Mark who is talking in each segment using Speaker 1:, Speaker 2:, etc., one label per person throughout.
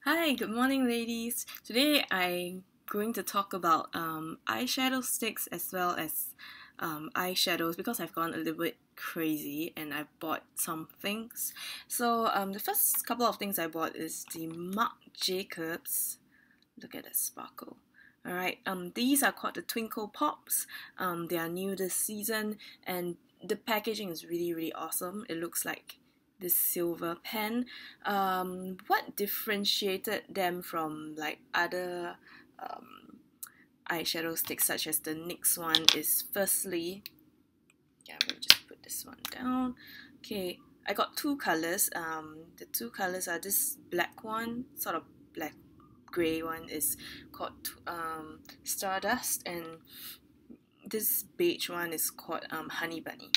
Speaker 1: Hi, good morning, ladies. Today I'm going to talk about eyeshadow sticks as well as eyeshadows because I've gone a little bit crazy and I bought some things. So the first couple of things I bought is the Marc Jacobs. Look at that sparkle. Alright, these are called the Twinkle Pops. They are new this season and the packaging is really awesome. It looks like this silver pen. What differentiated them from like other eyeshadow sticks such as the NYX one is firstly, yeah, I'm going to just put this one down. Okay, I got two colors. The two colors are this black one, sort of black grey one is called Stardust, and this beige one is called Honey Bunny.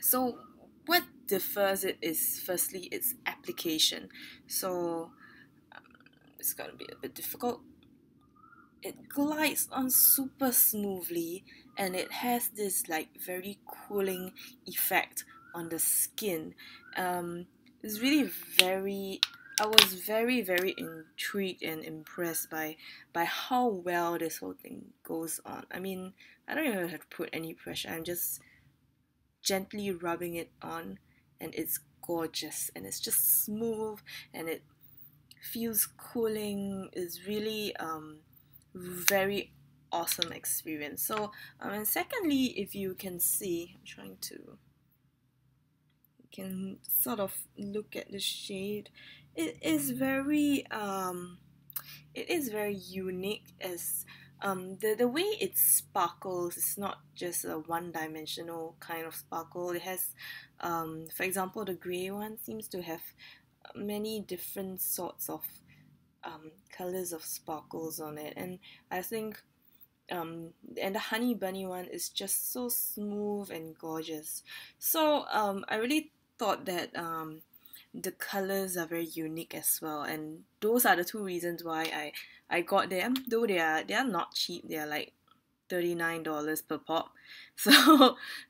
Speaker 1: So what differs it is firstly its application. So it's gonna be a bit difficult. It glides on super smoothly and it has this like very cooling effect on the skin. It's really very I was very intrigued and impressed by how well this whole thing goes on. I mean, I don't even have to put any pressure. I'm just gently rubbing it on and it's gorgeous and it's just smooth and it feels cooling. It's really very awesome experience. And secondly, if you can see, I'm trying to, you can sort of look at the shade. It is very unique as the way it sparkles is not just a one-dimensional kind of sparkle. It has, for example, the grey one seems to have many different sorts of colors of sparkles on it, and I think and the honey bunny one is just so smooth and gorgeous. I really thought that the colors are very unique as well, and those are the two reasons why I got them. Though they are not cheap, they are like $39 per pop.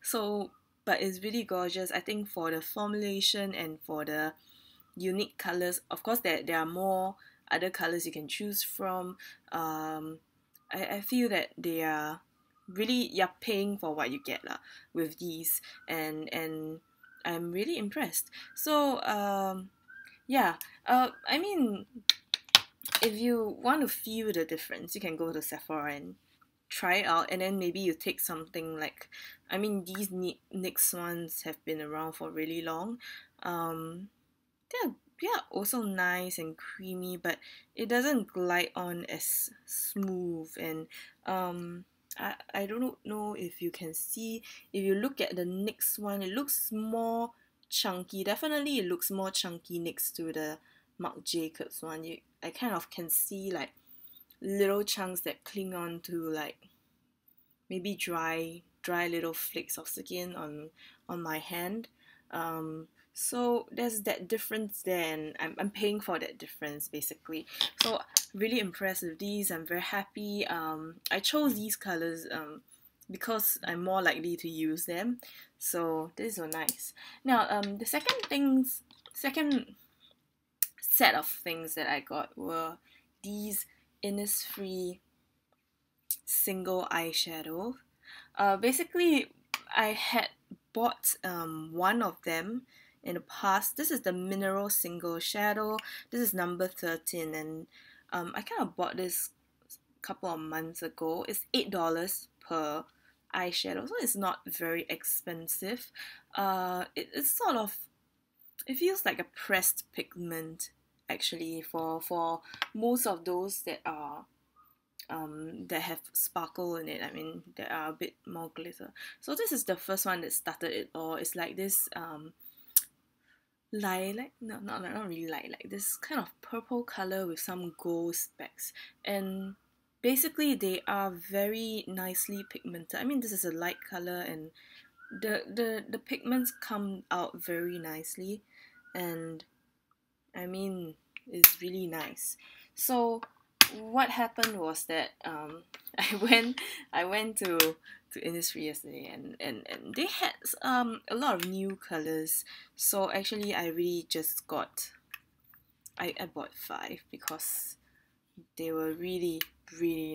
Speaker 1: So but it's really gorgeous. I think for the formulation and for the unique colors, of course there are more other colors you can choose from. I feel that they are really, you're paying for what you get lah with these, and I'm really impressed. Yeah, I mean, if you want to feel the difference, you can go to Sephora and try it out, and then maybe you take something like, I mean, these NYX ones have been around for really long. Um, they're also nice and creamy, but it doesn't glide on as smooth. And I don't know if you can see, if you look at the next one, it looks more chunky. Definitely it looks more chunky next to the Marc Jacobs one. I kind of can see like little chunks that cling on to like maybe dry little flakes of skin on my hand. So there's that difference there, and I'm paying for that difference basically. So really impressed with these. I'm very happy. I chose these colors because I'm more likely to use them. So these were nice. Now the second set of things that I got were these Innisfree single eyeshadow. Basically, I had bought one of them in the past. This is the Mineral Single Shadow. This is number 13, and I kind of bought this a couple of months ago. It's $8 per eyeshadow, so it's not very expensive. It's sort of, it feels like a pressed pigment actually for most of those that have sparkle in it. I mean, that are a bit more glitter. So this is the first one that started it all. It's like this lilac, no, not really lilac, this kind of purple color with some gold specks. And basically they are very nicely pigmented. I mean, this is a light color and the pigments come out very nicely, and I mean, it's really nice. So what happened was that I went to Innisfree yesterday, and they had a lot of new colors. So actually I really just got I bought 5 because they were really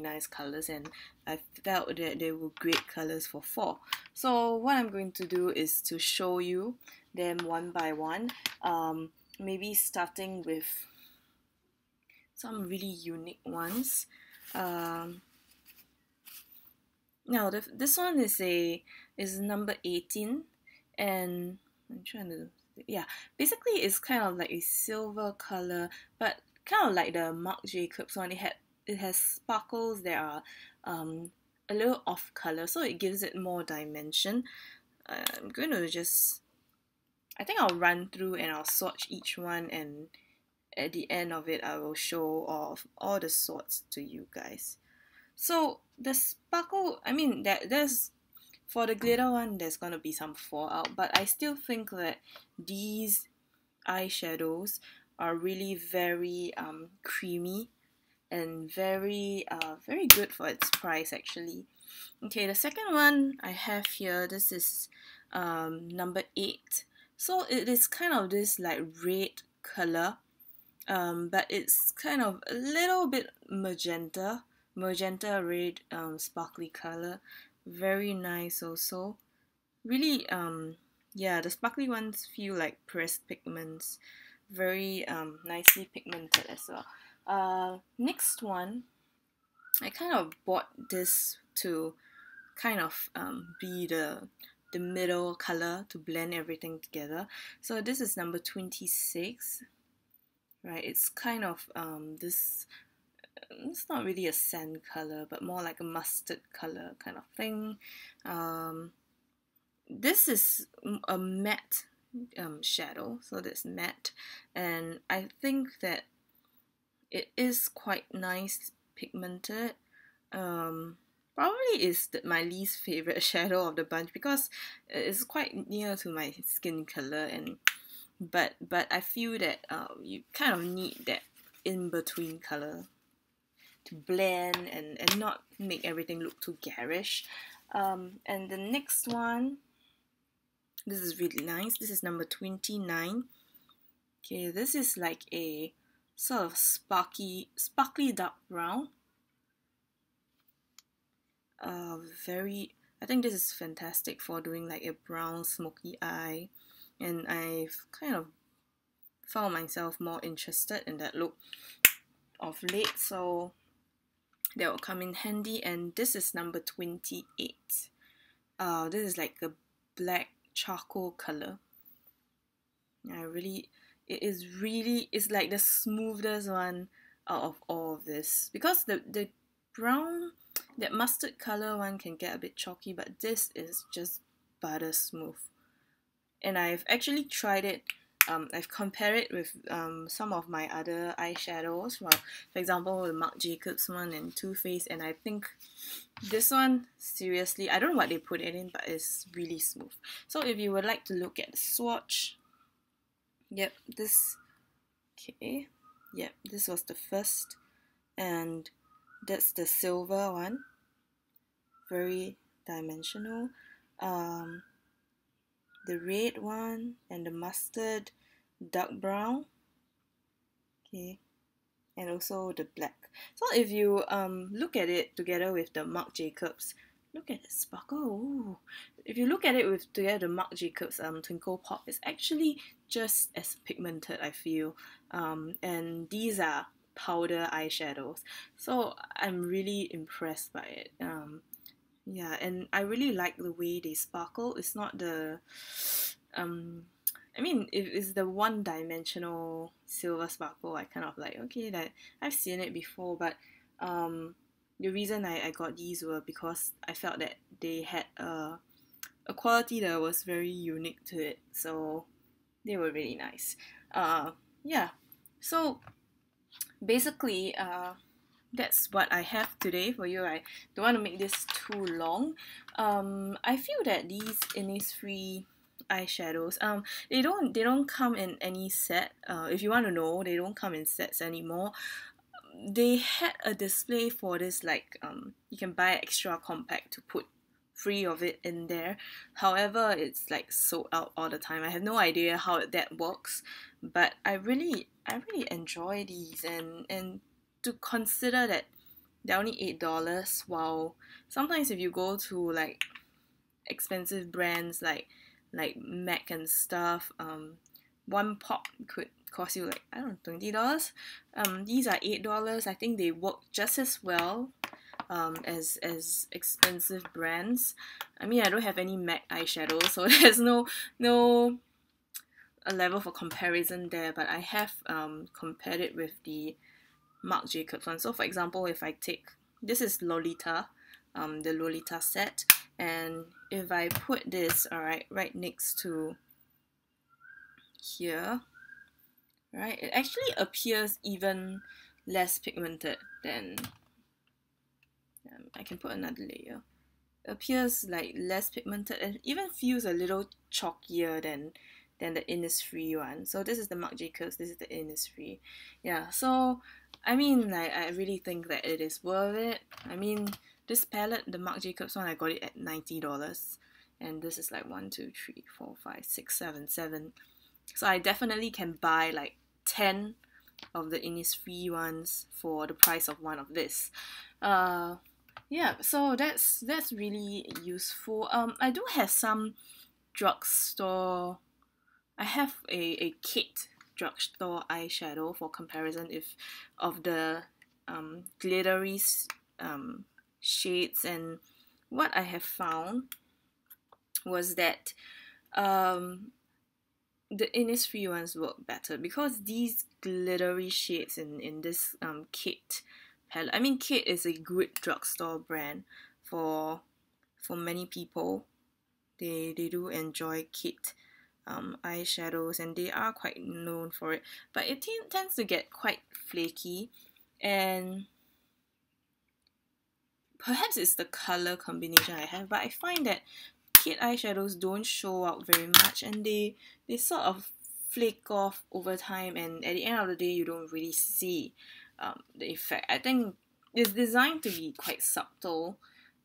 Speaker 1: nice colors, and I felt that they were great colors for 4. So what I'm going to do is to show you them one by one, maybe starting with some really unique ones. Now this one is number 18, and I'm trying to, yeah, basically it's kind of like a silver color, but kind of like the Marc Jacobs one. It has sparkles that are a little off color, so it gives it more dimension. I'm going to just, I think I'll run through and I'll swatch each one, and at the end of it I will show off all the sorts to you guys. So the sparkle, I mean, there's, for the glitter one, there's gonna be some fallout, but I still think that these eyeshadows are really very creamy and very good for its price actually. Okay, the second one I have here, this is number 8. So it is kind of this like red color, but it's kind of a little bit magenta red, sparkly color. Very nice also. Really, yeah, the sparkly ones feel like pressed pigments. Very nicely pigmented as well. Next one, I kind of bought this to kind of be the middle color to blend everything together. So this is number 26. Right, it's kind of this, it's not really a sand color, but more like a mustard color kind of thing. This is a matte shadow, so that's matte, and I think that it is quite nice pigmented. Probably is my least favorite shadow of the bunch because it's quite near to my skin color, and but I feel that you kind of need that in between color to blend and not make everything look too garish. And the next one, this is really nice. This is number 29. Okay, this is like a sort of sparkly dark brown. I think this is fantastic for doing like a brown smoky eye, and I've kind of found myself more interested in that look of late, so that will come in handy. And this is number 28. This is like a black charcoal color. It's like the smoothest one out of all of this, because the brown, that mustard color one can get a bit chalky, but this is just butter smooth. And I've actually tried it. I've compared it with some of my other eyeshadows, well, for example the Marc Jacobs one and Too Faced, and I think this one, seriously, I don't know what they put it in, but it's really smooth. So if you would like to look at the swatch, this was the first, and that's the silver one, very dimensional. The red one and the mustard, dark brown, okay, and also the black. So if you look at it together with the Marc Jacobs, look at the sparkle. Ooh. If you look at it with together the Marc Jacobs Twinkle Pop, it's actually just as pigmented, I feel. And these are powder eyeshadows, so I'm really impressed by it. Yeah, and I really like the way they sparkle. It's not the I mean, if it's the one-dimensional silver sparkle, I kind of like, okay, that I've seen it before, but the reason I got these were because I felt that they had a quality that was very unique to it, so they were really nice. Yeah, so basically, that's what I have today for you. I don't want to make this too long. I feel that these Innisfree eyeshadows, they don't come in any set. If you want to know, they don't come in sets anymore. They had a display for this, like you can buy extra compact to put free of it in there. However, it's like sold out all the time. I have no idea how that works, but I really I really enjoy these, and to consider that they're only $8, while sometimes if you go to like expensive brands like MAC and stuff, one pop could cost you like, I don't know, $20. These are $8. I think they work just as well as expensive brands. I mean, I don't have any MAC eyeshadow, so there's no a level for comparison there, but I have compared it with the Marc Jacobs one. So for example, if I take, this is Lolita, the Lolita set, and if I put this, alright, right next to here, right, it actually appears even less pigmented than, I can put another layer. It appears like less pigmented and even feels a little chalkier than the Innisfree one. So this is the Marc Jacobs, this is the Innisfree. Yeah, so I mean, like, I really think that it is worth it. I mean, this palette, the Marc Jacobs one, I got it at $90, and this is like 1, 2, 3, 4, 5, 6, 7, 7. So I definitely can buy like 10 of the Innisfree ones for the price of one of this. Yeah, so that's really useful. I do have some drugstore. I have a kit drugstore eyeshadow for comparison of the glittery shades, and what I have found was that the Innisfree ones work better because these glittery shades in this kit palette. I mean, Kit is a good drugstore brand for many people. They do enjoy Kit eyeshadows, and they are quite known for it, but it tends to get quite flaky, and perhaps it's the color combination I have, but I find that Kit eyeshadows don't show out very much, and they sort of flake off over time, and at the end of the day you don't really see the effect. I think it's designed to be quite subtle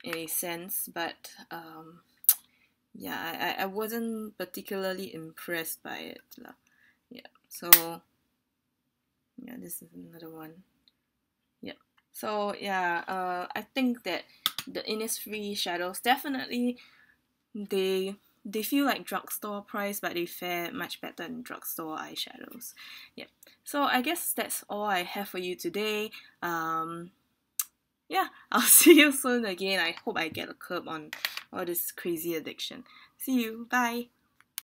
Speaker 1: in a sense, but yeah, I wasn't particularly impressed by it lah. Yeah, so yeah, this is another one. Yeah, so yeah, I think that the Innisfree shadows definitely, they feel like drugstore price, but they fare much better than drugstore eyeshadows. Yeah, so I guess that's all I have for you today. Yeah, I'll see you soon again. I hope I get a curb on all this crazy addiction. See you. Bye.